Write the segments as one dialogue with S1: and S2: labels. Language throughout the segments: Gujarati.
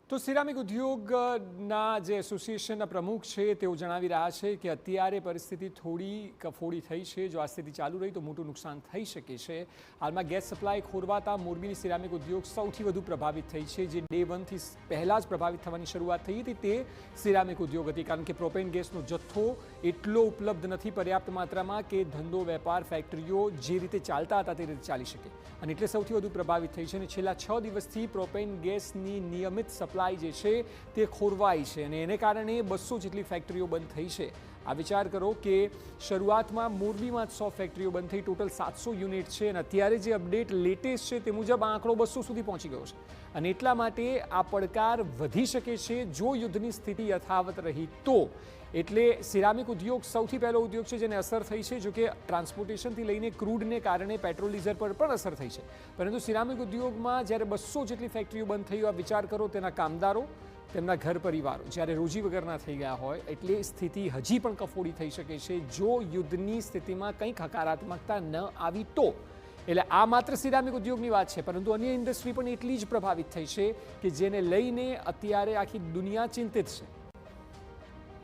S1: તો સિરામિક ઉદ્યોગના જે એસોસિએશનના પ્રમુખ છે તેઓ જણાવી રહ્યા છે કે અત્યારે પરિસ્થિતિ થોડી કફોડી થઈ છે. જો આ સ્થિતિ ચાલુ રહી તો મોટું નુકસાન થઈ શકે છે. હાલમાં ગેસ સપ્લાય ખોરવાતા મોરબીની સિરામિક ઉદ્યોગ સૌથી વધુ પ્રભાવિત થઈ છે. જે ડે 1થી પહેલાં જ પ્રભાવિત થવાની શરૂઆત થઈ હતી તે સિરામિક ઉદ્યોગ હતી, કારણ કે પ્રોપેન ગેસનો જથ્થો એટલો ઉપલબ્ધ નથી પર્યાપ્ત માત્રામાં કે ધંધો વેપાર ફેક્ટરીઓ જે રીતે ચાલતા હતા તે રીતે ચાલી શકે, અને એટલે સૌથી વધુ પ્રભાવિત થઈ છે. અને છેલ્લા 6 દિવસથી પ્રોપેન ગેસની નિયમિત સપ્લાય જે છે તે ખોરવાઈ છે, અને એને કારણે 200 જેટલી ફેક્ટરીઓ બંધ થઈ છે. આ વિચાર કરો કે શરૂઆતમાં મોરબીમાં 100 ફેક્ટરીઓ બંધ થઈ, ટોટલ 700 યુનિટ છે, અને અત્યારે જે અપડેટ લેટેસ્ટ છે તે મુજબ આ આંકડો 200 સુધી પહોંચી ગયો છે. અને એટલા માટે આ પડકાર વધી શકે છે જો યુદ્ધની સ્થિતિ યથાવત રહી તો. એટલે સિરામિક ઉદ્યોગ સૌથી પહેલો ઉદ્યોગ છે જેને અસર થઈ છે. જો કે ટ્રાન્સપોર્ટેશનથી લઈને ક્રૂડને કારણે પેટ્રોલ ડીઝલ પર પણ અસર થઈ છે, પરંતુ સિરામિક ઉદ્યોગમાં જ્યારે 200 જેટલી ફેક્ટરીઓ બંધ થઈ, આ વિચાર કરો તેના કામદારો, તેમના ઘર પરિવારો જ્યારે રોજી વગરના થઈ ગયા હોય, એટલે સ્થિતિ હજી પણ કફોડી થઈ શકે છે જો યુદ્ધની સ્થિતિમાં કંઈક હકારાત્મકતા ન આવી તો. એટલે આ માત્ર સિરામિક ઉદ્યોગની વાત છે, પરંતુ અન્ય ઇન્ડસ્ટ્રી પણ એટલી જ પ્રભાવિત થઈ છે કે જેને લઈને અત્યારે આખી દુનિયા ચિંતિત છે.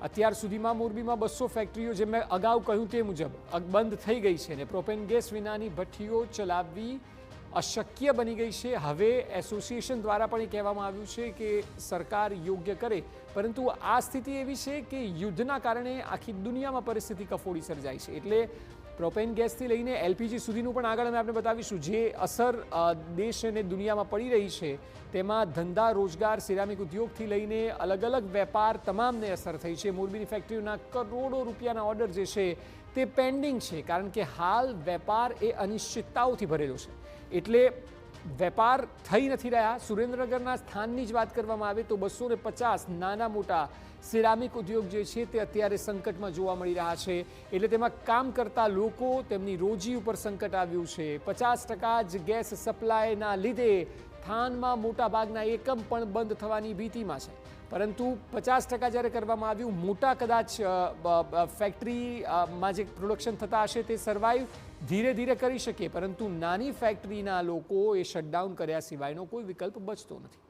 S1: અત્યાર સુધીમાં મોરબીમાં 200 ફેક્ટરીઓ, જેમ મેં અગાઉ કહ્યું તે મુજબ, બંધ થઈ ગઈ છે, અને પ્રોપેન ગેસ વિનાની ભઠ્ઠીઓ ચલાવવી અશક્ય બની ગઈ છે. હવે એસોસિએશન દ્વારા પણ એ કહેવામાં આવ્યું છે કે સરકાર યોગ્ય કરે, પરંતુ આ સ્થિતિ એવી છે કે યુદ્ધના કારણે આખી દુનિયામાં પરિસ્થિતિ કફોડી સર્જાય છે. એટલે પ્રોપેન ગેસથી લઈને એલપીજી સુધીનું પણ આગળ અમે આપણે બતાવીશું. જે અસર દેશ અને દુનિયામાં પડી રહી છે તેમાં ધંધા રોજગાર, સિરામિક ઉદ્યોગથી લઈને અલગ અલગ વેપાર તમામને અસર થઈ છે. મોરબીની ફેક્ટરીઓના કરોડો રૂપિયાના ઓર્ડર જે છે તે પેન્ડિંગ છે, કારણ કે હાલ વેપાર એ અનિશ્ચિતતાઓથી ભરેલો છે. એટલે વેપાર થઈ નથી રહ્યા. સુરેન્દ્રનગરના સ્થાનની જ વાત કરવામાં આવે તો 250 નાના મોટા સિરામિક ઉદ્યોગ જે છે તે અત્યારે સંકટમાં જોવા મળી રહ્યા છે. એટલે તેમાં કામ કરતા લોકો, તેમની રોજી ઉપર સંકટ આવ્યું છે. 50% જ ગેસ સપ્લાયના લીધે થાનમાં મોટાભાગના એકમ પણ બંધ થવાની ભીતિમાં છે. પરંતુ 50% જ્યારે કરવામાં આવ્યું, મોટા કદાચ ફેક્ટરીમાં જે પ્રોડક્શન થતા હશે તે સર્વાઈવ ધીરે ધીરે કરી શકે, પરંતુ નાની ફેક્ટરીના લોકો એ શટડાઉન કર્યા સિવાયનો કોઈ વિકલ્પ બચતો નથી.